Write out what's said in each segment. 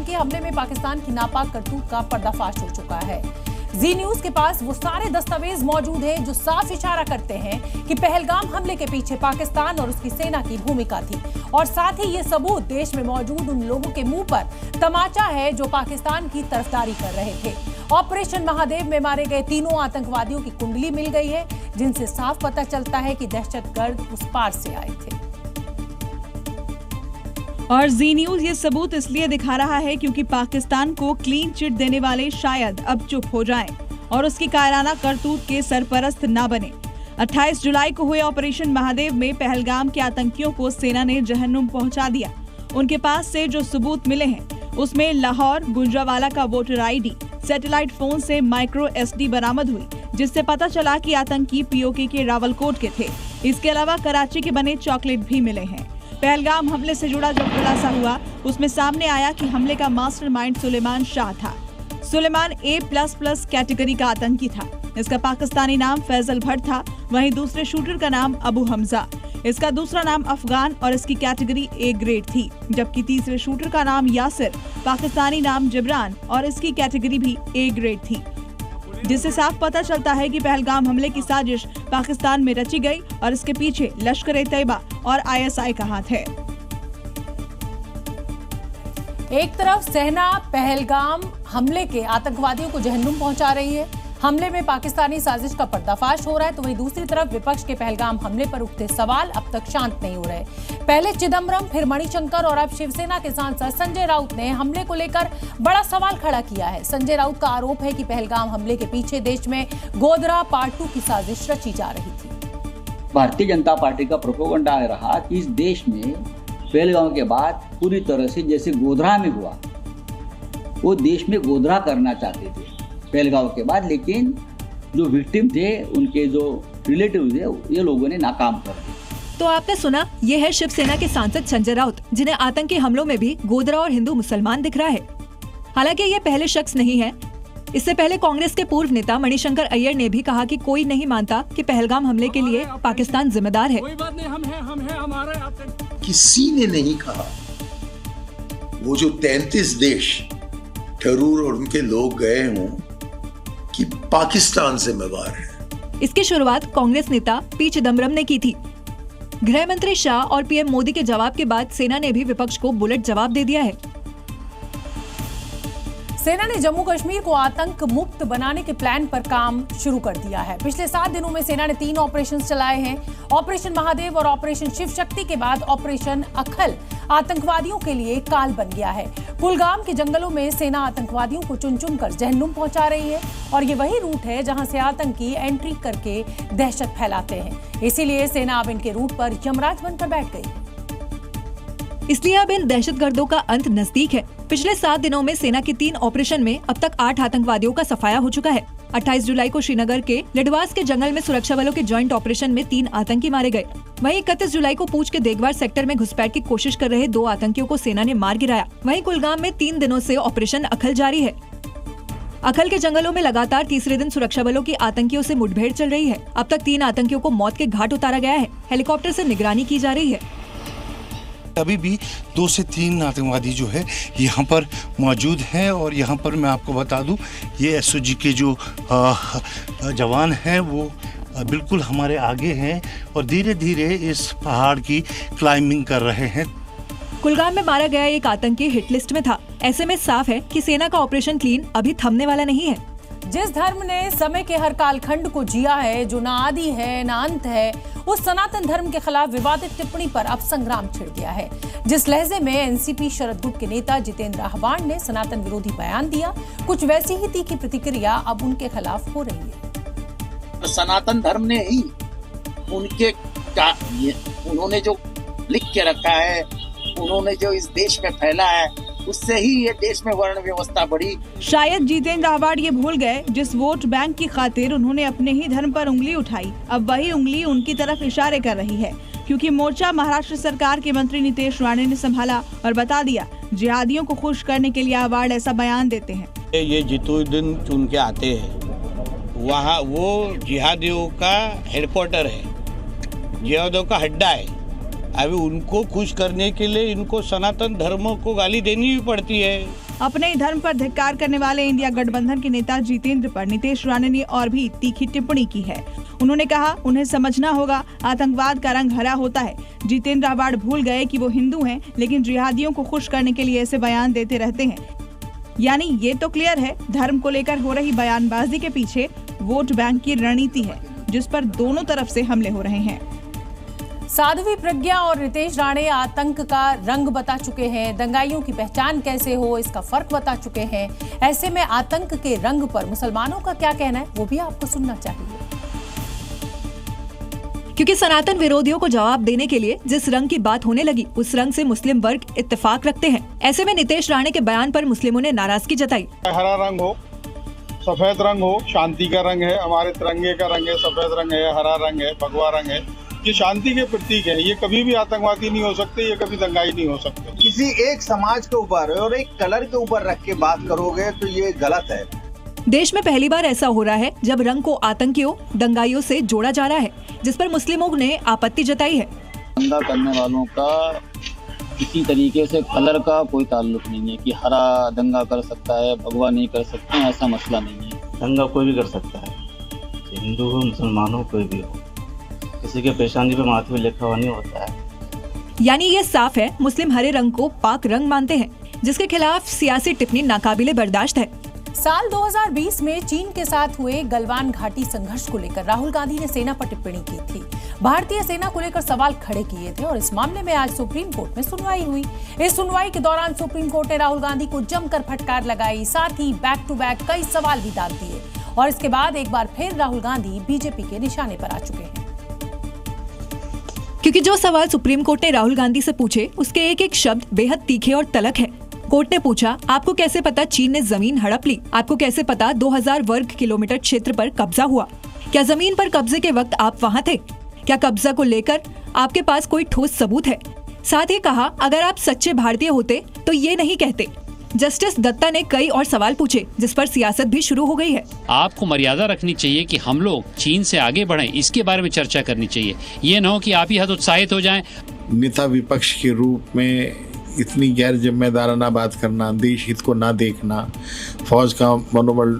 आतंकी हमले में पाकिस्तान की नापाक करतूत का पर्दाफाश हो चुका है। जी न्यूज के पास वो सारे दस्तावेज मौजूद हैं जो साफ इशारा करते हैं कि पहलगाम हमले के पीछे पाकिस्तान और उसकी सेना की भूमिका थी, और साथ ही ये सबूत देश में मौजूद उन लोगों के मुंह पर तमाचा है जो पाकिस्तान की तरफदारी कर रहे थे। ऑपरेशन महादेव में मारे गए तीनों आतंकवादियों की कुंडली मिल गई है, जिनसे साफ पता चलता है कि दहशतगर्द उस पार से आए थे। और जी न्यूज ये सबूत इसलिए दिखा रहा है क्योंकि पाकिस्तान को क्लीन चिट देने वाले शायद अब चुप हो जाएं और उसकी कायराना करतूत के सरपरस्त ना बने। 28 जुलाई को हुए ऑपरेशन महादेव में पहलगाम के आतंकियों को सेना ने जहन्नुम पहुंचा दिया। उनके पास से जो सबूत मिले हैं उसमें लाहौर गुजरावाला का वोटर आईडी, सैटेलाइट फोन से माइक्रो SD बरामद हुई, जिससे पता चला कि आतंकी POK के रावलकोट के थे। इसके अलावा कराची के बने चॉकलेट भी मिले हैं। पहलगाम हमले से जुड़ा जो खुलासा हुआ उसमें सामने आया कि हमले का मास्टरमाइंड सुलेमान शाह था। सुलेमान A++ कैटेगरी का आतंकी था। इसका पाकिस्तानी नाम फैजल भट्ट था, वहीं दूसरे शूटर का नाम अबू हमजा। इसका दूसरा नाम अफगान और इसकी कैटेगरी A ग्रेड थी, जबकि तीसरे शूटर का नाम यासिर, पाकिस्तानी नाम जिब्रान और इसकी कैटेगरी भी A ग्रेड थी, जिससे साफ पता चलता है कि पहलगाम हमले की साजिश पाकिस्तान में रची गई और इसके पीछे लश्कर-ए-तैयबा और ISI का हाथ है। एक तरफ सेना पहलगाम हमले के आतंकवादियों को जहन्नुम पहुंचा रही है, हमले में पाकिस्तानी साजिश का पर्दाफाश हो रहा है, तो वहीं दूसरी तरफ विपक्ष के पहलगाम हमले पर उठते सवाल अब तक शांत नहीं हो रहे। पहले चिदम्बरम, फिर मणिशंकर और अब शिवसेना के सांसद संजय राउत ने हमले को लेकर बड़ा सवाल खड़ा किया है। संजय राउत का आरोप है कि पहलगाम हमले के पीछे देश में गोधरा पार्ट 2 की साजिश रची जा रही थी। भारतीय जनता पार्टी का प्रोपेगेंडा रहा कि इस देश में पहलगाम के बाद पूरी तरह से जैसे गोधरा में हुआ, वो देश में गोधरा करना चाहते थे पहलगाम के बाद, लेकिन जो विक्टिम थे, उनके जो रिलेटिव थे, ये लोगों ने नाकाम कर दिया। तो आपने सुना, ये है शिवसेना के सांसद संजय राउत, जिन्हें आतंकी हमलों में भी गोधरा और हिंदू मुसलमान दिख रहा है। हालांकि ये पहले शख्स नहीं है। इससे पहले कांग्रेस के पूर्व नेता मणिशंकर अय्यर ने भी कहा कि कोई नहीं मानता कि पहलगाम हमले के लिए पाकिस्तान जिम्मेदार है। किसी ने नहीं कहा वो जो 33 देश ठरूर और उनके लोग गए हों कि पाकिस्तान जिम्मेदार है। इसकी शुरुआत कांग्रेस नेता P चिदम्बरम ने की थी। गृह मंत्री शाह और PM मोदी के जवाब के बाद सेना ने भी विपक्ष को बुलेट जवाब दे दिया है। सेना ने जम्मू कश्मीर को आतंक मुक्त बनाने के प्लान पर काम शुरू कर दिया है। पिछले 7 दिनों में सेना ने 3 ऑपरेशन चलाए हैं। ऑपरेशन महादेव और ऑपरेशन शिव शक्ति के बाद ऑपरेशन अखल आतंकवादियों के लिए काल बन गया है। कुलगाम के जंगलों में सेना आतंकवादियों को चुन चुन कर जहन्नुम पहुंचा रही है, और ये वही रूट है जहां से आतंकी एंट्री करके दहशत फैलाते हैं। इसीलिए सेना अब इनके रूट पर यमराज बनकर बैठ गई है। इसलिए अब इन दहशतगर्दों का अंत नजदीक है। पिछले 7 दिनों में सेना के 3 ऑपरेशन में अब तक 8 आतंकवादियों का सफाया हो चुका है। 28 जुलाई को श्रीनगर के लिडवास के जंगल में सुरक्षा बलों के जॉइंट ऑपरेशन में 3 आतंकी मारे गए। वहीं 31 जुलाई को पूंछ के देगवार सेक्टर में घुसपैठ की कोशिश कर रहे 2 आतंकियों को सेना ने मार गिराया। वहीं कुलगाम में 3 दिनों से ऑपरेशन अखल जारी है। अखल के जंगलों में लगातार तीसरे दिन सुरक्षा बलों की आतंकियों से मुठभेड़ चल रही है। अब तक 3 आतंकियों को मौत के घाट उतारा गया है। हेलीकॉप्टर से निगरानी की जा रही है। अभी भी 2 से 3 आतंकवादी जो है यहाँ पर मौजूद हैं, और यहाँ पर मैं आपको बता दूँ, ये SOG के जो जवान हैं वो बिल्कुल हमारे आगे हैं और धीरे धीरे इस पहाड़ की क्लाइंबिंग कर रहे हैं। कुलगाम में मारा गया एक आतंकी हिट लिस्ट में था। ऐसे में साफ है कि सेना का ऑपरेशन क्लीन अभी थमने वाला नहीं है। जिस धर्म ने समय के हर कालखंड को जिया है, जो ना आदि है ना अंत है, उस सनातन धर्म के खिलाफ विवादित टिप्पणी पर अब संग्राम छिड़ गया है। जिस लहजे में NCP शरद गुट के नेता जितेंद्र आह्वान ने सनातन विरोधी बयान दिया, कुछ वैसी ही तीखी प्रतिक्रिया अब उनके खिलाफ हो रही है। सनातन धर्म ने ही उन्होंने जो लिख के रखा है, उन्होंने जो इस देश में फैला है, उससे ही ये देश में वर्ण व्यवस्था बढ़ी। शायद जितेंद्र आह्वान ये भूल गए जिस वोट बैंक की खातिर उन्होंने अपने ही धर्म पर उंगली उठाई, अब वही उंगली उनकी तरफ इशारे कर रही है, क्योंकि मोर्चा महाराष्ट्र सरकार के मंत्री नितेश राणे ने संभाला और बता दिया जिहादियों को खुश करने के लिए आह्वान ऐसा बयान देते हैं। ये जितुद्दीन चुन के आते हैं, वहाँ वो जिहादियों का हेडक्वार्टर है, जिहादियों का अड्डा है। अभी उनको खुश करने के लिए इनको सनातन धर्म को गाली देनी भी पड़ती है। अपने ही धर्म पर धिक्कार करने वाले इंडिया गठबंधन के नेता जितेंद्र पर नीतीश राणे ने और भी तीखी टिप्पणी की है। उन्होंने कहा, उन्हें समझना होगा आतंकवाद का रंग हरा होता है। जितेंद्र आबाड़ भूल गए कि वो हिंदू हैं, लेकिन जिहादियों को खुश करने के लिए ऐसे बयान देते रहते हैं। यानी ये तो क्लियर है, धर्म को लेकर हो रही बयानबाजी के पीछे वोट बैंक की रणनीति है, जिस पर दोनों तरफ से हमले हो रहे हैं। साध्वी प्रज्ञा और नीतीश राणे आतंक का रंग बता चुके हैं, दंगाइयों की पहचान कैसे हो इसका फर्क बता चुके हैं। ऐसे में आतंक के रंग पर मुसलमानों का क्या कहना है वो भी आपको सुनना चाहिए, क्योंकि सनातन विरोधियों को जवाब देने के लिए जिस रंग की बात होने लगी उस रंग से मुस्लिम वर्ग इत्तेफाक रखते हैं। ऐसे में नीतीश राणे के बयान पर मुस्लिमों ने नाराजगी जताई। हरा रंग हो, सफेद रंग हो, शांति का रंग है, हमारे तिरंगे का रंग है, सफेद रंग है, हरा रंग है, भगवा रंग है, ये शांति के प्रतीक है। ये कभी भी आतंकवादी नहीं हो सकते, ये कभी दंगाई नहीं हो सकते। किसी एक समाज के ऊपर और एक कलर के ऊपर रख के बात करोगे तो ये गलत है। देश में पहली बार ऐसा हो रहा है जब रंग को आतंकियों, दंगाइयों से जोड़ा जा रहा है, जिस पर मुस्लिमों ने आपत्ति जताई है। दंगा करने वालों का किसी तरीके से कलर का कोई ताल्लुक नहीं है कि हरा दंगा कर सकता है, भगवा नहीं कर सकते हैं, ऐसा मसला नहीं है। दंगा कोई भी कर सकता है, हिंदू हो, मुसलमान हो, कोई भी हो, किसी के पेशानी पे माथे पे लिखा हुआ नहीं होता है। यानी ये साफ है, मुस्लिम हरे रंग को पाक रंग मानते हैं, जिसके खिलाफ सियासी टिप्पणी नाकाबिले बर्दाश्त है। साल 2020 में चीन के साथ हुए गलवान घाटी संघर्ष को लेकर राहुल गांधी ने सेना पर टिप्पणी की थी। भारतीय सेना को लेकर सवाल खड़े किए थे और इस मामले में आज सुप्रीम कोर्ट में सुनवाई हुई। इस सुनवाई के दौरान सुप्रीम कोर्ट ने राहुल गांधी को जमकर फटकार लगाई, साथ ही बैक टू बैक कई सवाल भी दाग दिए और इसके बाद एक बार फिर राहुल गांधी बीजेपी के निशाने पर आ चुके हैं। क्योंकि जो सवाल सुप्रीम कोर्ट ने राहुल गांधी से पूछे उसके एक एक शब्द बेहद तीखे और तलक है। कोर्ट ने पूछा, आपको कैसे पता चीन ने जमीन हड़प ली? आपको कैसे पता 2000 वर्ग किलोमीटर क्षेत्र पर कब्जा हुआ? क्या जमीन पर कब्जे के वक्त आप वहां थे? क्या कब्जा को लेकर आपके पास कोई ठोस सबूत है? साथ ही कहा, अगर आप सच्चे भारतीय होते तो ये नहीं कहते। जस्टिस दत्ता ने कई और सवाल पूछे, जिस पर सियासत भी शुरू हो गई है। आपको मर्यादा रखनी चाहिए कि हम लोग चीन से आगे बढ़ें, इसके बारे में चर्चा करनी चाहिए। ये न हो कि आप ही हतोत्साहित हो जाएं। नेता विपक्ष के रूप में इतनी गैर जिम्मेदाराना बात करना, देश हित को ना देखना, फौज का मनोबल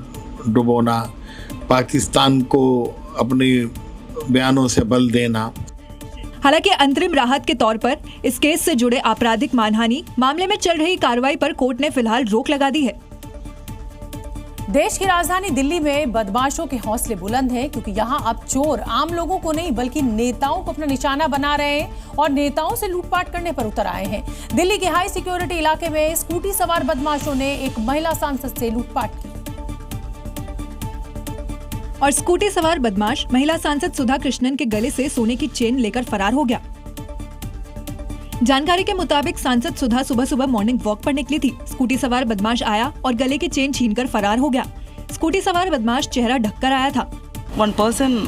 डुबोना, पाकिस्तान को अपने बयानों से बल देना। हालांकि अंतरिम राहत के तौर पर इस केस से जुड़े आपराधिक मानहानि मामले में चल रही कार्रवाई पर कोर्ट ने फिलहाल रोक लगा दी है। देश की राजधानी दिल्ली में बदमाशों के हौसले बुलंद हैं, क्योंकि यहां अब चोर आम लोगों को नहीं बल्कि नेताओं को अपना निशाना बना रहे हैं और नेताओं से लूटपाट करने पर उतर आए हैं। दिल्ली के हाई सिक्योरिटी इलाके में स्कूटी सवार बदमाशों ने एक महिला सांसद से लूटपाट की और स्कूटी सवार बदमाश महिला सांसद सुधा कृष्णन के गले से सोने की चेन लेकर फरार हो गया। जानकारी के मुताबिक सांसद सुधा सुबह सुबह मॉर्निंग वॉक पर निकली थी। स्कूटी सवार बदमाश आया और गले की चेन छीनकर फरार हो गया। स्कूटी सवार बदमाश चेहरा ढककर आया था। One person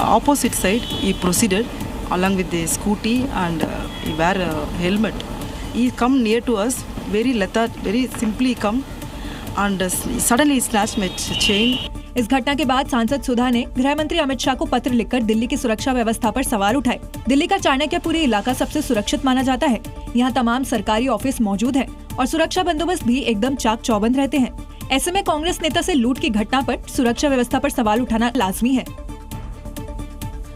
opposite side he proceeded along with the scooty and he wear a helmet. He come near to us very simply come and suddenly snatched my chain. इस घटना के बाद सांसद सुधा ने गृह मंत्री अमित शाह को पत्र लिखकर दिल्ली की सुरक्षा व्यवस्था पर सवाल उठाए। दिल्ली का चाणक्यपुरी इलाका सबसे सुरक्षित माना जाता है। यहाँ तमाम सरकारी ऑफिस मौजूद है और सुरक्षा बंदोबस्त भी एकदम चाक चौबंद रहते हैं। ऐसे में कांग्रेस नेता से लूट की घटना पर सुरक्षा व्यवस्था पर सवाल उठाना लाजमी है।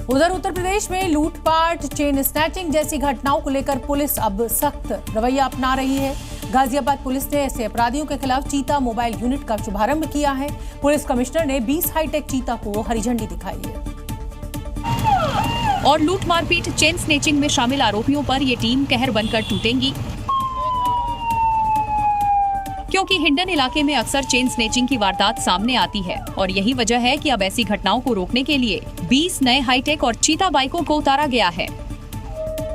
उधर उत्तर प्रदेश में लूटपाट, चेन स्नैचिंग जैसी घटनाओं को लेकर पुलिस अब सख्त रवैया अपना रही है। गाजियाबाद पुलिस ने ऐसे अपराधियों के खिलाफ चीता मोबाइल यूनिट का शुभारंभ किया है। पुलिस कमिश्नर ने 20 हाईटेक चीता को हरी झंडी दिखाई है। और लूट मारपीट, चेन स्नेचिंग में शामिल आरोपियों पर ये टीम कहर बनकर टूटेंगी, क्योंकि हिंडन इलाके में अक्सर चेन स्नेचिंग की वारदात सामने आती है और यही वजह है कि अब ऐसी घटनाओं को रोकने के लिए 20 नए हाईटेक और चीता बाइकों को उतारा गया है।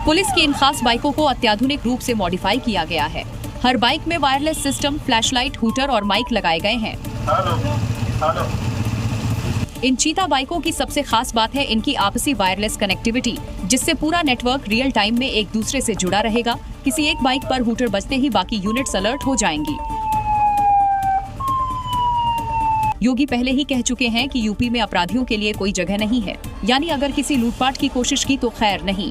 पुलिस की इन खास बाइकों को अत्याधुनिक रूप से मॉडिफाई किया गया है। हर बाइक में वायरलेस सिस्टम, फ्लैशलाइट, हूटर और माइक लगाए गए हैं। इन चीता बाइकों की सबसे खास बात है इनकी आपसी वायरलेस कनेक्टिविटी, जिससे पूरा नेटवर्क रियल टाइम में एक दूसरे से जुड़ा रहेगा। किसी एक बाइक पर हूटर बजते ही बाकी यूनिट्स अलर्ट हो जाएंगी। योगी पहले ही कह चुके हैं कि यूपी में अपराधियों के लिए कोई जगह नहीं है, यानी अगर किसी लूटपाट की कोशिश की तो खैर नहीं।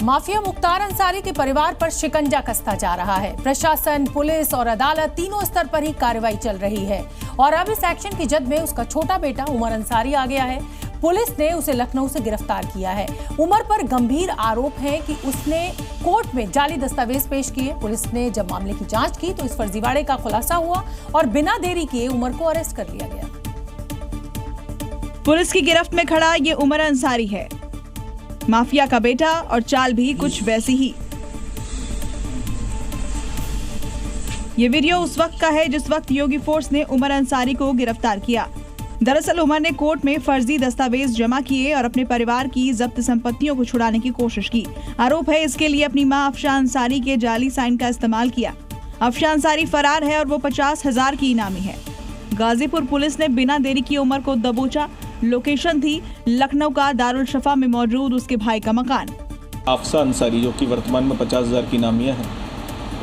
माफिया मुख्तार अंसारी के परिवार पर शिकंजा कसता जा रहा है। प्रशासन, पुलिस और अदालत तीनों स्तर पर ही कार्रवाई चल रही है और अब इस एक्शन की जद में उसका छोटा बेटा उमर अंसारी आ गया है। पुलिस ने उसे लखनऊ से गिरफ्तार किया है। उमर पर गंभीर आरोप है कि उसने कोर्ट में जाली दस्तावेज पेश किए। पुलिस ने जब मामले की जांच की तो इस फर्जीवाड़े का खुलासा हुआ और बिना देरी किए उमर को अरेस्ट कर लिया गया। पुलिस की गिरफ्त में खड़ा ये उमर अंसारी है, माफिया का बेटा, और चाल भी कुछ वैसी ही। ये वीडियो उस वक्त का है जिस वक्त योगी फोर्स ने उमर अंसारी को गिरफ्तार किया। दरअसल उमर ने कोर्ट में फर्जी दस्तावेज जमा किए और अपने परिवार की जब्त संपत्तियों को छुड़ाने की कोशिश की। आरोप है इसके लिए अपनी मां अफशा अंसारी के जाली साइन का इस्तेमाल किया। अफशा अंसारी फरार है और वो 50,000 की इनामी है। गाजीपुर पुलिस ने बिना देरी किए उमर को दबोचा। लोकेशन थी लखनऊ का दारुल शफा में मौजूद उसके भाई का मकान। अफशा अंसारी जो कि वर्तमान में 50,000 की इनामिया है,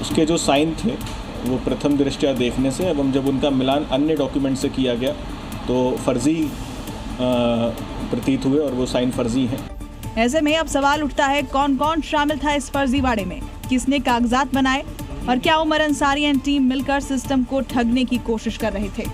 उसके जो साइन थे वो प्रथम दृष्टया देखने से एवं जब उनका मिलान अन्य डॉक्यूमेंट से किया गया तो फर्जी प्रतीत हुए और वो साइन फर्जी हैं। ऐसे में अब सवाल उठता है कौन कौन शामिल था इस फर्जीवाड़े में, किसने कागजात बनाए और क्या उमर अंसारी एंड टीम मिलकर सिस्टम को ठगने की कोशिश कर रहे थे।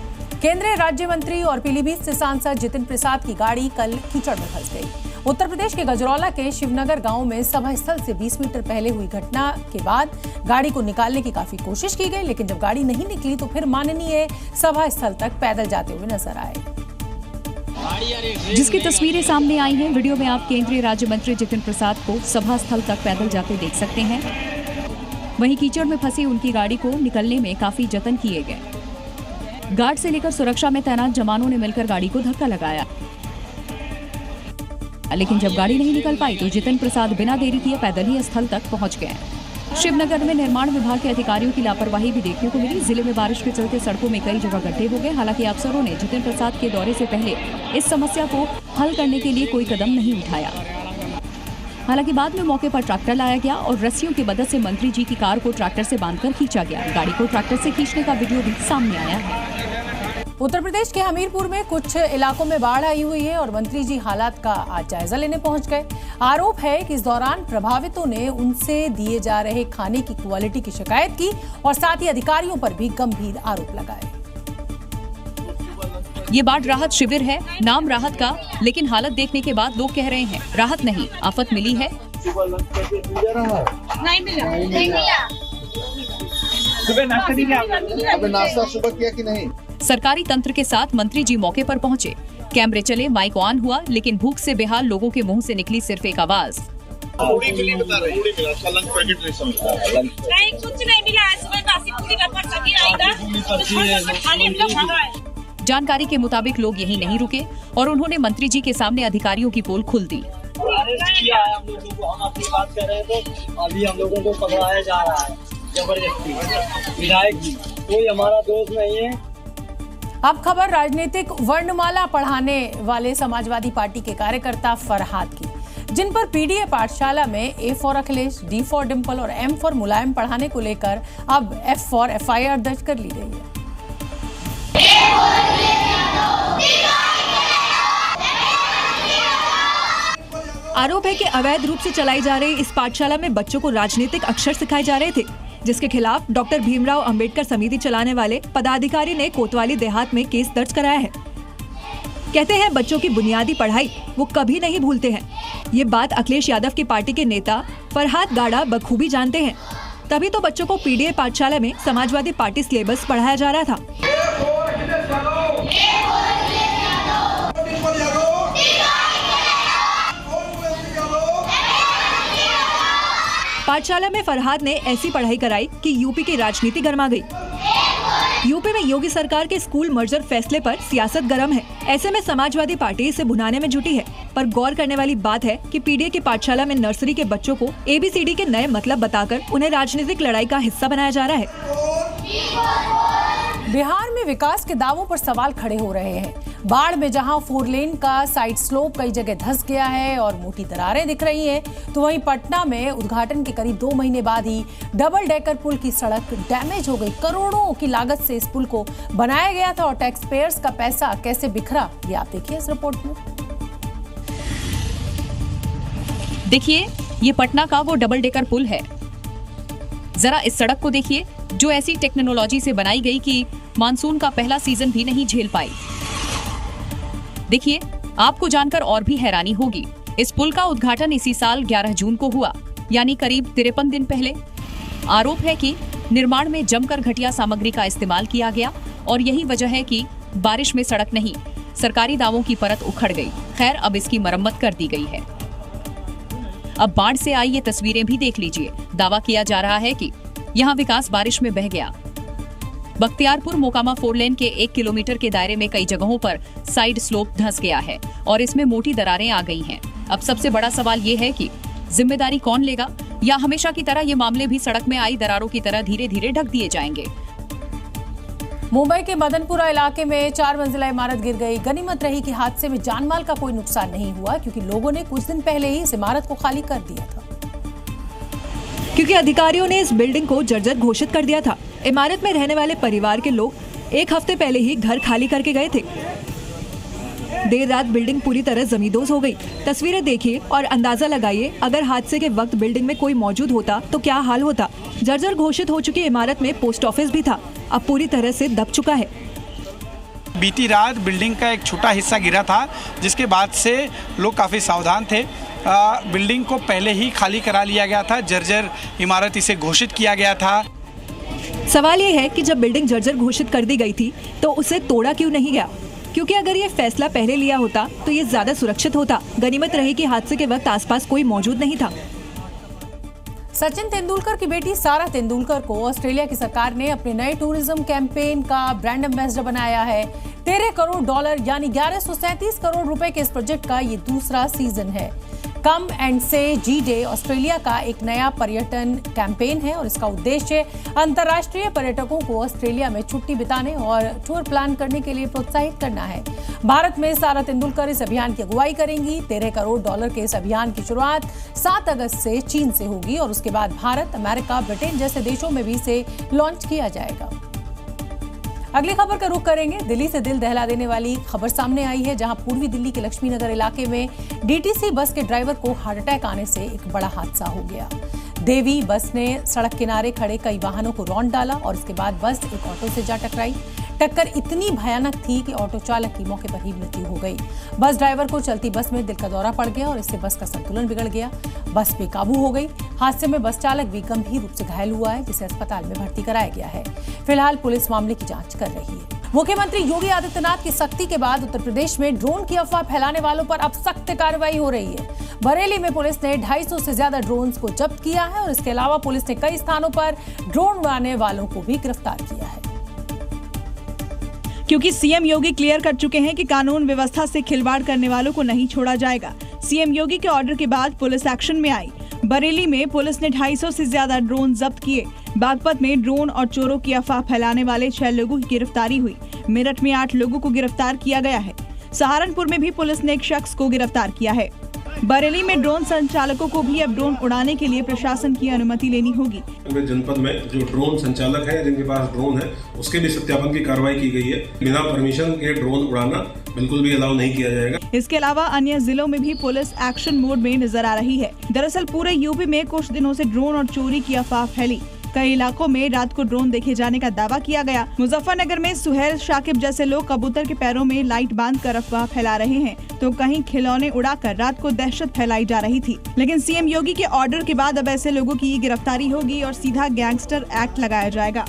केंद्रीय राज्य मंत्री और पीलीभीत से सांसद जितिन प्रसाद की गाड़ी कल कीचड़ में फंस गई। उत्तर प्रदेश के गजरौला के शिवनगर गांव में सभा स्थल से 20 मीटर पहले हुई घटना के बाद गाड़ी को निकालने की काफी कोशिश की गई, लेकिन जब गाड़ी नहीं निकली तो फिर माननीय सभा स्थल तक पैदल जाते हुए नजर आए। जिसकी तस्वीरें सामने आई हैं, वीडियो में आप केंद्रीय राज्य मंत्री जितिन प्रसाद को सभा स्थल तक पैदल जाते देख सकते हैं। वहीं कीचड़ में फंसी उनकी गाड़ी को निकलने में काफी जतन किए गए। गार्ड से लेकर सुरक्षा में तैनात जवानों ने मिलकर गाड़ी को धक्का लगाया, लेकिन जब गाड़ी नहीं निकल पाई तो जितिन प्रसाद बिना देरी किए पैदल ही स्थल तक पहुंच गए। शिवनगर में निर्माण विभाग के अधिकारियों की लापरवाही भी देखने को मिली। जिले में बारिश के चलते सड़कों में कई जगह गड्ढे हो गए। हालांकि अफसरों ने जितिन प्रसाद के दौरे से पहले इस समस्या को हल करने के लिए कोई कदम नहीं उठाया। हालांकि बाद में मौके पर ट्रैक्टर लाया गया और रस्सियों की मदद से मंत्री जी की कार को ट्रैक्टर से बांधकर खींचा गया। गाड़ी को ट्रैक्टर से खींचने का वीडियो भी सामने आया है। उत्तर प्रदेश के हमीरपुर में कुछ इलाकों में बाढ़ आई हुई है और मंत्री जी हालात का आज जायजा लेने पहुंच गए। आरोप है कि इस दौरान प्रभावितों ने उनसे दिए जा रहे खाने की क्वालिटी की शिकायत की और साथ ही अधिकारियों पर भी गंभीर आरोप लगाए। ये बाढ़ राहत शिविर है, नाम राहत का, लेकिन हालत देखने के बाद लोग कह रहे हैं राहत नहीं, आफत मिली है। सुबह नाश्ता सुबह किया कि नहीं? सरकारी तंत्र के साथ मंत्री जी मौके पर पहुंचे। कैमरे चले, माइक ऑन हुआ, लेकिन भूख से बेहाल लोगों के मुंह से निकली सिर्फ एक आवाज। नहीं, कुछ नहीं मिला। जानकारी के मुताबिक लोग यहीं नहीं रुके और उन्होंने मंत्री जी के सामने अधिकारियों की पोल खुल दी। हम अपनी बात कर रहे थे, अभी हम लोगों को पकड़ाया जा रहा है जबरदस्ती। विधायक जी कोई हमारा दोस्त नहीं है। अब खबर राजनीतिक वर्णमाला पढ़ाने वाले समाजवादी पार्टी के कार्यकर्ता फरहाद की, जिन पर पीडीए पाठशाला में A for Akhilesh, D for Dimple और एम फॉर मुलायम पढ़ाने को लेकर अब एफ फॉर एफआईआर दर्ज कर ली गई है। आरोप है कि अवैध रूप से चलाई जा रही इस पाठशाला में बच्चों को राजनीतिक अक्षर सिखाए जा रहे थे, जिसके खिलाफ डॉक्टर भीमराव अंबेडकर समिति चलाने वाले पदाधिकारी ने कोतवाली देहात में केस दर्ज कराया है। कहते हैं बच्चों की बुनियादी पढ़ाई वो कभी नहीं भूलते हैं। ये बात अखिलेश यादव की पार्टी के नेता फरहाद गाड़ा बखूबी जानते हैं। तभी तो बच्चों को पीडीए पाठशाला में समाजवादी पार्टी सिलेबस पढ़ाया जा रहा था। पाठशाला में फरहाद ने ऐसी पढ़ाई कराई कि यूपी की राजनीति गर्मा गई। यूपी में योगी सरकार के स्कूल मर्जर फैसले पर सियासत गर्म है। ऐसे में समाजवादी पार्टी इसे भुनाने में जुटी है। पर गौर करने वाली बात है कि पीडीए की पाठशाला में नर्सरी के बच्चों को ABCD के नए मतलब बताकर उन्हें राजनीतिक लड़ाई का हिस्सा बनाया जा रहा है। बिहार में विकास के दावों पर सवाल खड़े हो रहे हैं। बाढ़ में जहां 4 लेन का साइड स्लोप कई जगह धंस गया है और मोटी दरारें दिख रही हैं, तो वहीं पटना में उद्घाटन के करीब 2 महीने बाद ही डबल डेकर पुल की सड़क डैमेज हो गई। करोड़ों की लागत से इस पुल को बनाया गया था और टैक्स पेयर्स का पैसा कैसे बिखरा, ये आप देखिए इस रिपोर्ट में। देखिए ये पटना का वो डबल डेकर पुल है। जरा इस सड़क को देखिए, जो ऐसी टेक्नोलॉजी से बनाई गई कि मानसून का पहला सीजन भी नहीं झेल पाई। देखिए, आपको जानकर और भी हैरानी होगी, इस पुल का उद्घाटन इसी साल 11 जून को हुआ, यानी करीब 53 दिन पहले। आरोप है कि निर्माण में जमकर घटिया सामग्री का इस्तेमाल किया गया और यही वजह है कि बारिश में सड़क नहीं, सरकारी दावों की परत उखड़ गई। खैर, अब इसकी मरम्मत कर दी गई है। अब बाढ़ से आई ये तस्वीरें भी देख लीजिए। दावा किया जा रहा है कि यहाँ विकास बारिश में बह गया। बख्तियारपुर मोकामा 4 लेन के 1 किलोमीटर के दायरे में कई जगहों पर साइड स्लोप धंस गया है और इसमें मोटी दरारें आ गई हैं। अब सबसे बड़ा सवाल ये है कि जिम्मेदारी कौन लेगा, या हमेशा की तरह ये मामले भी सड़क में आई दरारों की तरह धीरे धीरे ढक दिए जाएंगे। मुंबई के मदनपुरा इलाके में 4 मंजिला इमारत गिर गई। गनीमत रही कि हादसे में जानमाल का कोई नुकसान नहीं हुआ, क्योंकि लोगों ने कुछ दिन पहले ही इस इमारत को खाली कर दिया था। क्योंकि अधिकारियों ने इस बिल्डिंग को जर्जर घोषित कर दिया था। इमारत में रहने वाले परिवार के लोग 1 हफ्ते पहले ही घर खाली करके गए थे। देर रात बिल्डिंग पूरी तरह जमींदोज हो गई। तस्वीरें देखिए और अंदाजा लगाइए, अगर हादसे के वक्त बिल्डिंग में कोई मौजूद होता तो क्या हाल होता। जर्जर घोषित हो चुकी इमारत में पोस्ट ऑफिस भी था, अब पूरी तरह से दब चुका है। बीती रात बिल्डिंग का एक छोटा हिस्सा गिरा था, जिसके बाद से लोग काफ़ी सावधान थे। बिल्डिंग को पहले ही खाली करा लिया गया था, जर्जर इमारत इसे घोषित किया गया था। सवाल ये है कि जब बिल्डिंग जर्जर घोषित कर दी गई थी तो उसे तोड़ा क्यों नहीं गया, क्योंकि अगर ये फैसला पहले लिया होता तो ये ज्यादा सुरक्षित होता। गनीमत रही कि हादसे के वक्त आसपास कोई मौजूद नहीं था। सचिन तेंदुलकर की बेटी सारा तेंदुलकर को ऑस्ट्रेलिया की सरकार ने अपने नए टूरिज्म कैंपेन का ब्रांड एम्बेसडर बनाया है। $13 करोड़ यानी 1137 करोड़ रुपए के इस प्रोजेक्ट का ये दूसरा सीजन है। कम एंड से जी डे ऑस्ट्रेलिया का एक नया पर्यटन कैंपेन है और इसका उद्देश्य अंतर्राष्ट्रीय पर्यटकों को ऑस्ट्रेलिया में छुट्टी बिताने और टूर प्लान करने के लिए प्रोत्साहित करना है। भारत में सारा तेंदुलकर इस अभियान की अगुवाई करेंगी। $13 करोड़ के इस अभियान की शुरुआत 7 अगस्त से चीन से होगी और उसके बाद भारत, अमेरिका, ब्रिटेन जैसे देशों में भी इसे लॉन्च किया जाएगा। अगली खबर का रुख करेंगे। दिल्ली से दिल दहला देने वाली खबर सामने आई है, जहां पूर्वी दिल्ली के लक्ष्मी नगर इलाके में डीटीसी बस के ड्राइवर को हार्ट अटैक आने से एक बड़ा हादसा हो गया। देवी बस ने सड़क किनारे खड़े कई वाहनों को रौंद डाला और इसके बाद बस एक ऑटो से जा टकराई। टक्कर इतनी भयानक थी कि ऑटो चालक की मौके पर ही मृत्यु हो गई। बस ड्राइवर को चलती बस में दिल का दौरा पड़ गया और इससे बस का संतुलन बिगड़ गया। बस बेकाबू हो गई। हादसे में बस चालक भी गंभीर रूप से घायल हुआ है, जिसे अस्पताल में भर्ती कराया गया है। फिलहाल पुलिस मामले की जांच कर रही है। मुख्यमंत्री योगी आदित्यनाथ की सख्ती के बाद उत्तर प्रदेश में ड्रोन की अफवाह फैलाने वालों पर अब सख्त कार्रवाई हो रही है। बरेली में पुलिस ने 250 से ज्यादा ड्रोन्स को जब्त किया है और इसके अलावा पुलिस ने कई स्थानों पर ड्रोन उड़ाने वालों को भी गिरफ्तार किया है। क्योंकि सीएम योगी क्लियर कर चुके हैं कि कानून व्यवस्था से खिलवाड़ करने वालों को नहीं छोड़ा जाएगा। सीएम योगी के ऑर्डर के बाद पुलिस एक्शन में आई। बरेली में पुलिस ने 250 से ज्यादा ड्रोन जब्त किए। बागपत में ड्रोन और चोरों की अफवाह फैलाने वाले 6 लोगों की गिरफ्तारी हुई। मेरठ में 8 लोगों को गिरफ्तार किया गया है। सहारनपुर में भी पुलिस ने एक शख्स को गिरफ्तार किया है। बरेली में ड्रोन संचालकों को भी अब ड्रोन उड़ाने के लिए प्रशासन की अनुमति लेनी होगी। जनपद में जो ड्रोन संचालक है, जिनके पास ड्रोन है, उसके भी सत्यापन की कार्रवाई की गई है। बिना परमिशन के ड्रोन उड़ाना बिल्कुल भी अलाउ नहीं किया जाएगा। इसके अलावा अन्य जिलों में भी पुलिस एक्शन मोड में नजर आ रही है। दरअसल पूरे यूपी में कुछ दिनों से ड्रोन और चोरी की अफवाह फैली। कई इलाकों में रात को ड्रोन देखे जाने का दावा किया गया। मुजफ्फरनगर में सुहेल शाकिब जैसे लोग कबूतर के पैरों में लाइट बांधकर अफवाह फैला रहे हैं, तो कहीं खिलौने उड़ाकर रात को दहशत फैलाई जा रही थी। लेकिन सीएम योगी के ऑर्डर के बाद अब ऐसे लोगों की गिरफ्तारी होगी और सीधा गैंगस्टर एक्ट लगाया जाएगा।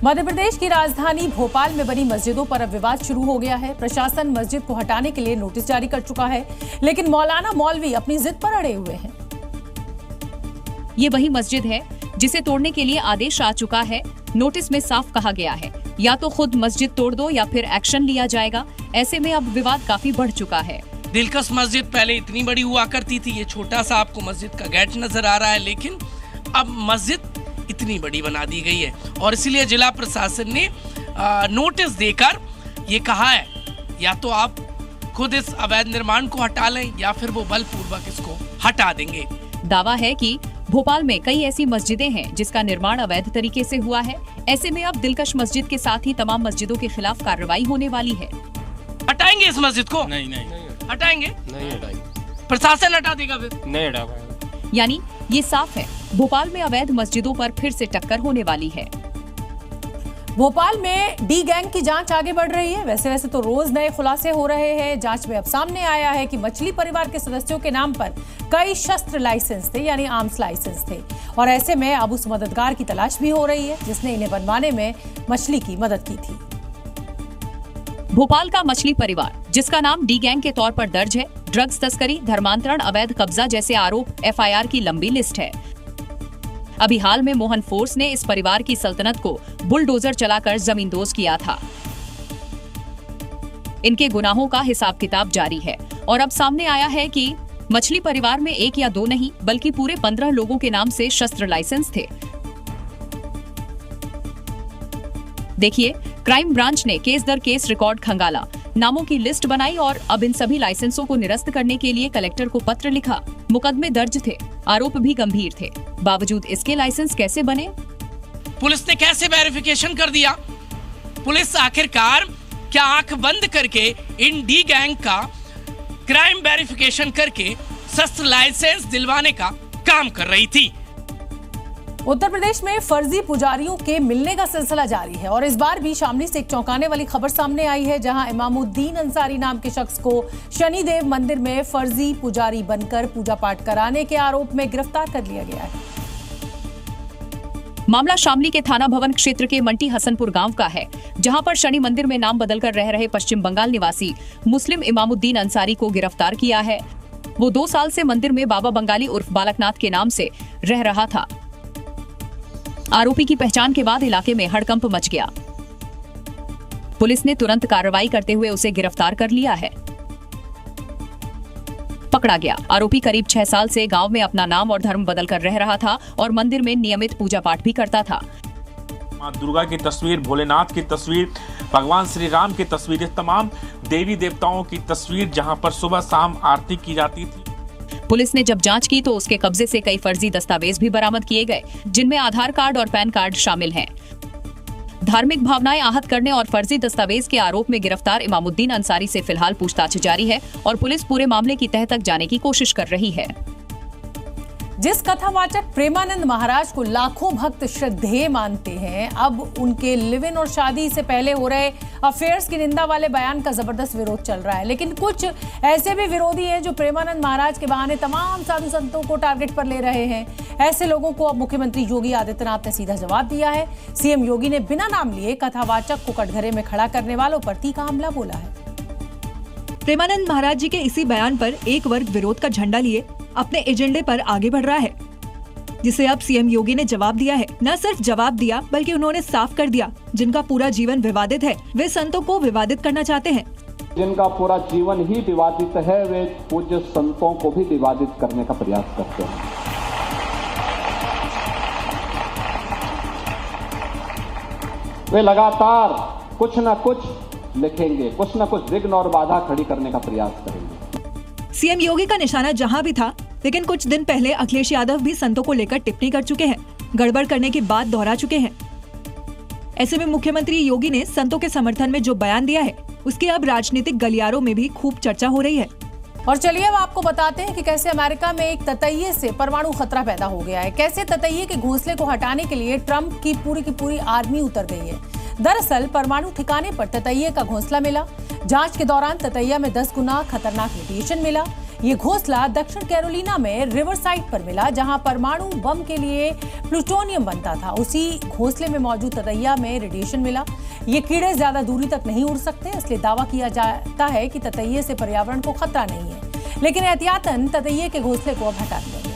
मध्य प्रदेश की राजधानी भोपाल में बनी मस्जिदों पर अब विवाद शुरू हो गया है। प्रशासन मस्जिद को हटाने के लिए नोटिस जारी कर चुका है, लेकिन मौलाना मौलवी अपनी जिद पर अड़े हुए हैं। ये वही मस्जिद है जिसे तोड़ने के लिए आदेश आ चुका है। नोटिस में साफ कहा गया है, या तो खुद मस्जिद तोड़ दो या फिर एक्शन लिया जाएगा। ऐसे में अब विवाद काफी बढ़ चुका है। दिलकश मस्जिद पहले इतनी बड़ी हुआ करती थी, ये छोटा सा आपको मस्जिद का गेट नजर आ रहा है, लेकिन अब मस्जिद इतनी बड़ी बना दी गई है और इसीलिए जिला प्रशासन ने नोटिस देकर ये कहा है, या तो आप खुद इस अवैध निर्माण को हटा लें या फिर वो बलपूर्वक इसको हटा देंगे। दावा है कि भोपाल में कई ऐसी मस्जिदें हैं जिसका निर्माण अवैध तरीके से हुआ है। ऐसे में अब दिलकश मस्जिद के साथ ही तमाम मस्जिदों के खिलाफ कार्रवाई होने वाली है। हटाएंगे इस मस्जिद को? नहीं हटाएंगे? नहीं हटाएंगे। प्रशासन हटा देगा, फिर नहीं हटा पाएगा। यानी ये साफ है, भोपाल में अवैध मस्जिदों पर फिर से टक्कर होने वाली है। भोपाल में डी गैंग की जांच आगे बढ़ रही है। वैसे तो रोज नए खुलासे हो रहे हैं। जांच में अब सामने आया है कि मछली परिवार के सदस्यों के नाम पर कई शस्त्र लाइसेंस थे, यानी आर्म्स लाइसेंस थे, और ऐसे में अब उस मददगार की तलाश भी हो रही है जिसने इन्हें बनवाने में मछली की मदद की थी। भोपाल का मछली परिवार, जिसका नाम डी गैंग के तौर पर दर्ज है, ड्रग्स तस्करी, धर्मांतरण, अवैध कब्जा जैसे आरोप एफआईआर की लंबी लिस्ट है। अभी हाल में मोहन फोर्स ने इस परिवार की सल्तनत को बुलडोजर चलाकर जमींदोज किया था। इनके गुनाहों का हिसाब किताब जारी है और अब सामने आया है कि मछली परिवार में 1 या 2 नहीं बल्कि पूरे 15 लोगों के नाम से शस्त्र लाइसेंस थे। देखिए, क्राइम ब्रांच ने केस दर केस रिकॉर्ड खंगाला, नामों की लिस्ट बनाई और अब इन सभी लाइसेंसों को निरस्त करने के लिए कलेक्टर को पत्र लिखा। मुकदमे दर्ज थे, आरोप भी गंभीर थे, बावजूद इसके लाइसेंस कैसे बने? पुलिस ने कैसे वेरिफिकेशन कर दिया? पुलिस आखिरकार क्या आंख बंद करके इन डी गैंग का क्राइम वेरिफिकेशन करके शस्त्र लाइसेंस दिलवाने का काम कर रही थी? उत्तर प्रदेश में फर्जी पुजारियों के मिलने का सिलसिला जारी है और इस बार भी शामली से एक चौंकाने वाली खबर सामने आई है, जहां इमामुद्दीन अंसारी नाम के शख्स को शनिदेव मंदिर में फर्जी पुजारी बनकर पूजा पाठ कराने के आरोप में गिरफ्तार कर लिया गया है। मामला शामली के थाना भवन क्षेत्र के मंटी हसनपुर गांव का है, जहां पर शनि मंदिर में नाम बदलकर रह रहे पश्चिम बंगाल निवासी मुस्लिम इमामुद्दीन अंसारी को गिरफ्तार किया है। वो 2 साल से मंदिर में बाबा बंगाली उर्फ बालकनाथ के नाम से रह रहा था। आरोपी की पहचान के बाद इलाके में हड़कंप मच गया। पुलिस ने तुरंत कार्रवाई करते हुए उसे गिरफ्तार कर लिया है। पकड़ा गया आरोपी करीब 6 साल से गांव में अपना नाम और धर्म बदलकर रह रहा था और मंदिर में नियमित पूजा पाठ भी करता था। मां दुर्गा की तस्वीर, भोलेनाथ की तस्वीर, भगवान श्री राम की तस्वीर, तमाम देवी देवताओं की तस्वीर जहां पर सुबह शाम आरती की जाती थी। पुलिस ने जब जांच की तो उसके कब्जे से कई फर्जी दस्तावेज भी बरामद किए गए, जिनमें आधार कार्ड और पैन कार्ड शामिल हैं। धार्मिक भावनाएं आहत करने और फर्जी दस्तावेज के आरोप में गिरफ्तार इमामुद्दीन अंसारी से फिलहाल पूछताछ जारी है और पुलिस पूरे मामले की तह तक जाने की कोशिश कर रही है। जिस कथावाचक प्रेमानंद महाराज को लाखों भक्त श्रद्धेय मानते हैं, अब उनके लिव इन और शादी से पहले हो रहे अफेयर्स की निंदा वाले बयान का जबरदस्त विरोध चल रहा है। लेकिन कुछ ऐसे भी विरोधी हैं जो प्रेमानंद महाराज के बहाने तमाम साधु संतों को टारगेट पर ले रहे हैं। ऐसे लोगों को अब मुख्यमंत्री योगी आदित्यनाथ ने सीधा जवाब दिया है। सीएम योगी ने बिना नाम लिए कथावाचक को कटघरे में खड़ा करने वालों पर तीखा हमला बोला है। प्रेमानंद महाराज जी के इसी बयान पर एक वर्ग विरोध का झंडा लिए अपने एजेंडे पर आगे बढ़ रहा है, जिसे अब सीएम योगी ने जवाब दिया है। न सिर्फ जवाब दिया बल्कि उन्होंने साफ कर दिया, जिनका पूरा जीवन विवादित है वे संतों को विवादित करना चाहते हैं। जिनका पूरा जीवन ही विवादित है वे पूज्य संतों को भी विवादित करने का प्रयास करते हैं। वे लगातार कुछ न कुछ लिखेंगे, कुछ न कुछ विघ्न और बाधा खड़ी करने का प्रयास करेंगे। सीएम योगी का निशाना जहां भी था, लेकिन कुछ दिन पहले अखिलेश यादव भी संतों को लेकर टिप्पणी कर चुके हैं, गड़बड़ करने की बात दोहरा चुके हैं। ऐसे में मुख्यमंत्री योगी ने संतों के समर्थन में जो बयान दिया है, उसकी अब राजनीतिक गलियारों में भी खूब चर्चा हो रही है। और चलिए अब आपको बताते हैं कि कैसे अमेरिका में एक ततैये से परमाणु खतरा पैदा हो गया है। कैसे ततैये के घोंसले को हटाने के लिए ट्रंप की पूरी आर्मी उतर गई है। दरअसल परमाणु ठिकाने पर ततैये का घोंसला मिला। जांच के दौरान ततैया में 10 गुना खतरनाक रेडिएशन मिला। ये घोंसला दक्षिण कैरोलिना में रिवरसाइड पर मिला, जहां परमाणु बम के लिए प्लूटोनियम बनता था। उसी घोंसले में मौजूद ततैया में रेडिएशन मिला। ये कीड़े ज्यादा दूरी तक नहीं उड़ सकते, इसलिए दावा किया जाता है कि ततैये से पर्यावरण को खतरा नहीं है, लेकिन एहतियातन ततैये के घोंसले को अब हटा दिया गया है।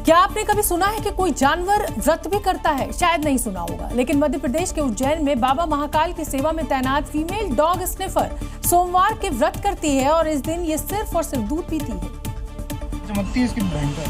क्या आपने कभी सुना है कि कोई जानवर व्रत भी करता है? शायद नहीं सुना होगा, लेकिन मध्य प्रदेश के उज्जैन में बाबा महाकाल की सेवा में तैनात फीमेल डॉग स्निफर सोमवार के व्रत करती है और इस दिन ये सिर्फ और सिर्फ दूध पीती है।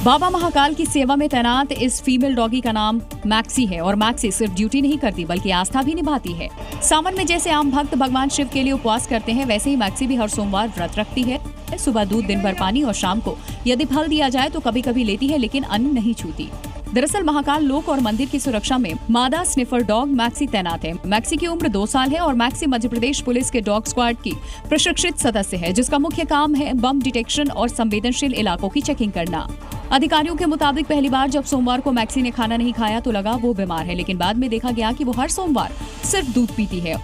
बाबा महाकाल की सेवा में तैनात इस फीमेल डॉगी का नाम मैक्सी है और मैक्सी सिर्फ ड्यूटी नहीं करती बल्कि आस्था भी निभाती है। सावन में जैसे आम भक्त भगवान शिव के लिए उपवास करते हैं, वैसे ही मैक्सी भी हर सोमवार व्रत रखती है। सुबह दूध, दिन भर पानी और शाम को यदि फल दिया जाए तो कभी कभी लेती है, लेकिन अन्न नहीं छूती। दरअसल महाकाल लोक और मंदिर की सुरक्षा में मादा स्निफर डॉग मैक्सी तैनात है। मैक्सी की उम्र 2 साल है और मैक्सी मध्य प्रदेश पुलिस के डॉग स्क्वाड की प्रशिक्षित सदस्य है, जिसका मुख्य काम है बम डिटेक्शन और संवेदनशील इलाकों की चेकिंग करना। अधिकारियों के मुताबिक पहली बार जब सोमवार को मैक्सी ने खाना नहीं खाया तो लगा वो बीमार है, लेकिन बाद में देखा गया कि वो हर सोमवार सिर्फ दूध पीती है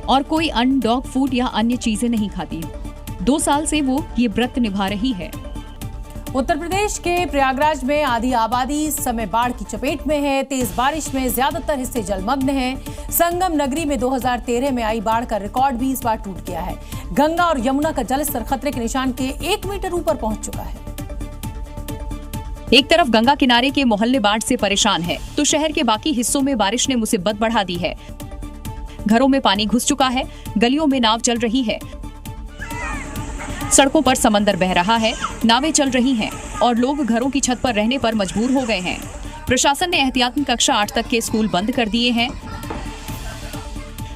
और कोई अन्न, डॉग फूड या अन्य चीजें नहीं खाती। 2 साल से वो ये व्रत निभा रही है। उत्तर प्रदेश के प्रयागराज में आधी आबादी इस समय बाढ़ की चपेट में है। तेज बारिश में ज्यादातर हिस्से जलमग्न हैं। संगम नगरी में 2013 में आई बाढ़ का रिकॉर्ड भी इस बार टूट गया है। गंगा और यमुना का जलस्तर खतरे के निशान के 1 मीटर ऊपर पहुंच चुका है। एक तरफ गंगा किनारे के मोहल्ले बाढ़ से परेशान है, तो शहर के बाकी हिस्सों में बारिश ने मुसीबत बढ़ा दी है। घरों में पानी घुस चुका है, गलियों में नाव चल रही है, सड़कों पर समंदर बह रहा है, नावें चल रही हैं और लोग घरों की छत पर रहने पर मजबूर हो गए हैं। प्रशासन ने एहतियातन कक्षा 8 तक के स्कूल बंद कर दिए हैं।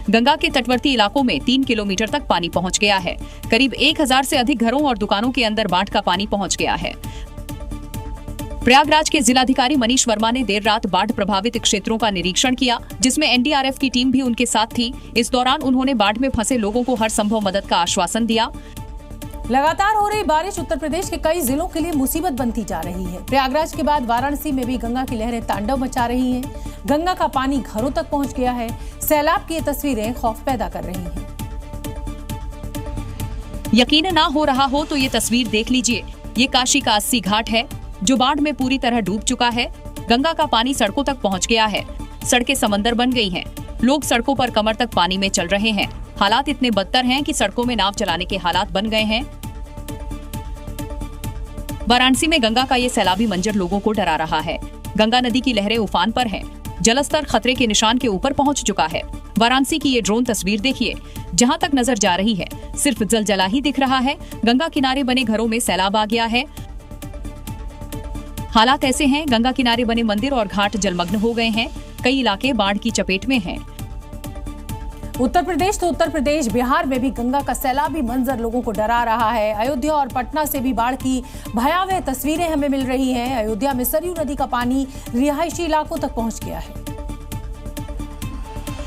गंगा के तटवर्ती इलाकों में 3 किलोमीटर तक पानी पहुंच गया है। करीब 1000 से अधिक घरों और दुकानों के अंदर बाढ़ का पानी पहुंच गया है। प्रयागराज के जिलाधिकारी मनीष वर्मा ने देर रात बाढ़ प्रभावित क्षेत्रों का निरीक्षण किया, जिसमें एनडीआरएफ की टीम भी उनके साथ थी। इस दौरान उन्होंने बाढ़ में फंसे लोगों को हर संभव मदद का आश्वासन दिया। लगातार हो रही बारिश उत्तर प्रदेश के कई जिलों के लिए मुसीबत बनती जा रही है। प्रयागराज के बाद वाराणसी में भी गंगा की लहरें तांडव मचा रही हैं। गंगा का पानी घरों तक पहुंच गया है। सैलाब की ये तस्वीरें खौफ पैदा कर रही हैं। यकीन ना हो रहा हो तो ये तस्वीर देख लीजिए। ये काशी का 80 घाट है जो बाढ़ में पूरी तरह डूब चुका है। गंगा का पानी सड़कों तक पहुंच गया है। सड़कें समंदर बन गई हैं। लोग सड़कों पर कमर तक पानी में चल रहे हैं। हालात इतने बदतर हैं कि सड़कों में नाव चलाने के हालात बन गए हैं। वाराणसी में गंगा का ये सैलाबी मंजर लोगों को डरा रहा है। गंगा नदी की लहरें उफान पर हैं। जलस्तर खतरे के निशान के ऊपर पहुंच चुका है। वाराणसी की ये ड्रोन तस्वीर देखिए। जहां तक नजर जा रही है सिर्फ जलजला ही दिख रहा है। गंगा किनारे बने घरों में सैलाब आ गया है। हालात ऐसे हैं, गंगा किनारे बने मंदिर और घाट जलमग्न हो गए हैं। कई इलाके बाढ़ की चपेट में हैं। उत्तर प्रदेश बिहार में भी गंगा का सैलाबी मंजर लोगों को डरा रहा है। अयोध्या और पटना से भी बाढ़ की भयावह तस्वीरें हमें मिल रही हैं। अयोध्या में सरयू नदी का पानी रिहायशी इलाकों तक पहुंच गया है।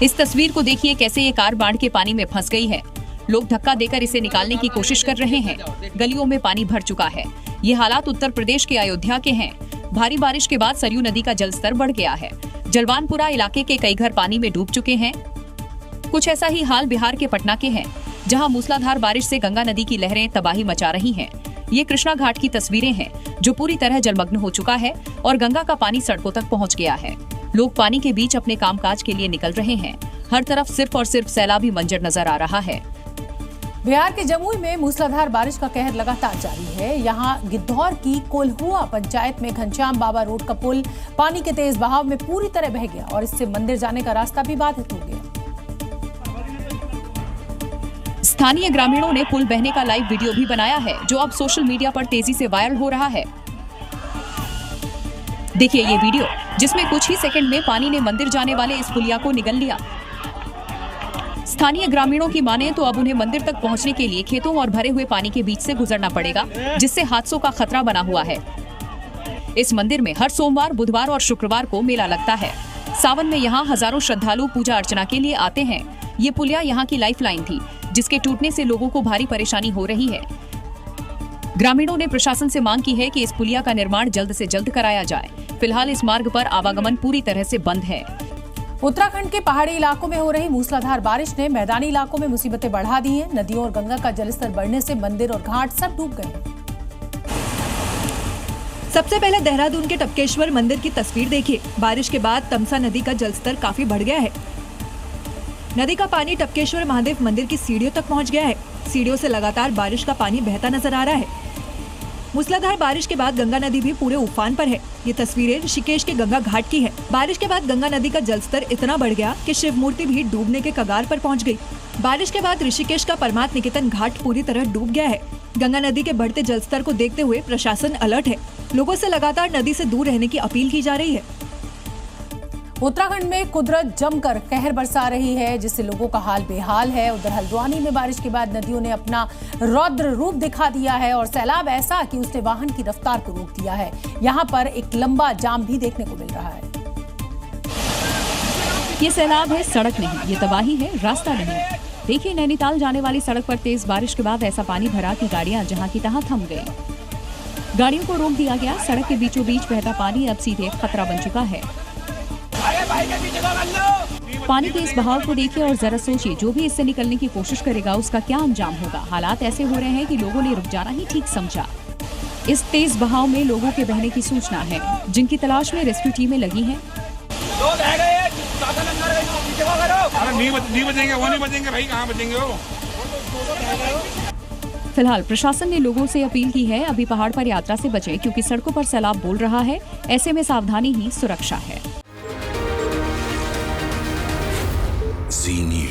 इस तस्वीर को देखिए कैसे ये कार बाढ़ के पानी में फंस गई है। लोग धक्का देकर इसे निकालने की कोशिश कर रहे हैं। गलियों में पानी भर चुका है। ये हालात उत्तर प्रदेश के अयोध्या के हैं। भारी बारिश के बाद सरयू नदी का जलस्तर बढ़ गया है। जलवानपुरा इलाके के कई घर पानी में डूब चुके हैं। कुछ ऐसा ही हाल बिहार के पटना के हैं, जहां मूसलाधार बारिश से गंगा नदी की लहरें तबाही मचा रही हैं। ये कृष्णा घाट की तस्वीरें हैं जो पूरी तरह जलमग्न हो चुका है और गंगा का पानी सड़कों तक पहुंच गया है। लोग पानी के बीच अपने कामकाज के लिए निकल रहे हैं। हर तरफ सिर्फ और सिर्फ सैलाबी मंजर नजर आ रहा है। बिहार के जमुई में मूसलाधार बारिश का कहर लगातार जारी है। यहाँ गिद्धौर की कोल्हुआ पंचायत में घनश्याम बाबा रोड का पुल पानी के तेज बहाव में पूरी तरह बह गया और इससे मंदिर जाने का रास्ता भी बाधित हो गया। स्थानीय ग्रामीणों ने पुल बहने का लाइव वीडियो भी बनाया है, जो अब सोशल मीडिया पर तेजी से वायरल हो रहा है। देखिए ये वीडियो, जिसमें कुछ ही सेकंड में पानी ने मंदिर जाने वाले इस पुलिया को निगल लिया। स्थानीय ग्रामीणों की माने तो अब उन्हें मंदिर तक पहुंचने के लिए खेतों और भरे हुए पानी के बीच से गुजरना पड़ेगा, जिससे हादसों का खतरा बना हुआ है। इस मंदिर में हर सोमवार, बुधवार और शुक्रवार को मेला लगता है। सावन में यहाँ हजारों श्रद्धालु पूजा अर्चना के लिए आते हैं। ये पुलिया यहाँ की लाइफलाइन थी, जिसके टूटने से लोगों को भारी परेशानी हो रही है। ग्रामीणों ने प्रशासन से मांग की है कि इस पुलिया का निर्माण जल्द से जल्द कराया जाए। फिलहाल इस मार्ग पर आवागमन पूरी तरह से बंद है। उत्तराखंड के पहाड़ी इलाकों में हो रही मूसलाधार बारिश ने मैदानी इलाकों में मुसीबतें बढ़ा दी हैं। नदियों और गंगा का जलस्तर बढ़ने से मंदिर और घाट सब डूब गए। सबसे पहले देहरादून के टपकेश्वर मंदिर की तस्वीर देखिए। बारिश के बाद तमसा नदी का जलस्तर काफी बढ़ गया है। नदी का पानी टपकेश्वर महादेव मंदिर की सीढ़ियों तक पहुंच गया है। सीढ़ियों से लगातार बारिश का पानी बहता नजर आ रहा है। मूसलाधार बारिश के बाद गंगा नदी भी पूरे उफान पर है। ये तस्वीरें ऋषिकेश के गंगा घाट की है। बारिश के बाद गंगा नदी का जलस्तर इतना बढ़ गया कि शिव मूर्ति भी डूबने के कगार पर पहुंच गई। बारिश के बाद ऋषिकेश का परमात्म निकेतन घाट पूरी तरह डूब गया है। गंगा नदी के बढ़ते जलस्तर को देखते हुए प्रशासन अलर्ट है। लोगों से लगातार नदी से दूर रहने की अपील की जा रही है। उत्तराखंड में कुदरत जमकर कहर बरसा रही है, जिससे लोगों का हाल बेहाल है। उधर हल्द्वानी में बारिश के बाद नदियों ने अपना रौद्र रूप दिखा दिया है और सैलाब ऐसा कि उसने वाहन की रफ्तार को रोक दिया है। यहां पर एक लंबा जाम भी देखने को मिल रहा है। ये सैलाब है, सड़क नहीं। ये तबाही है, रास्ता नहीं। देखिए, नैनीताल जाने वाली सड़क पर तेज बारिश के बाद ऐसा पानी भरा कि गाड़ियां जहां की तहां थम गई। गाड़ियों को रोक दिया गया। सड़क के बीचों बीच बहता पानी अब सीधे खतरा बन चुका है। पानी के इस बहाव को देखिए और जरा सोचिए, जो भी इससे निकलने की कोशिश करेगा उसका क्या अंजाम होगा। हालात ऐसे हो रहे हैं कि लोगों ने रुक जाना ही ठीक समझा। इस तेज बहाव में लोगों के बहने की सूचना है, जिनकी तलाश में रेस्क्यू टीमें लगी हैं। फिलहाल प्रशासन ने लोगों से अपील की है, अभी पहाड़ पर यात्रा से बचें, क्योंकि सड़कों पर सैलाब बोल रहा है। ऐसे में सावधानी ही सुरक्षा है। Zee News।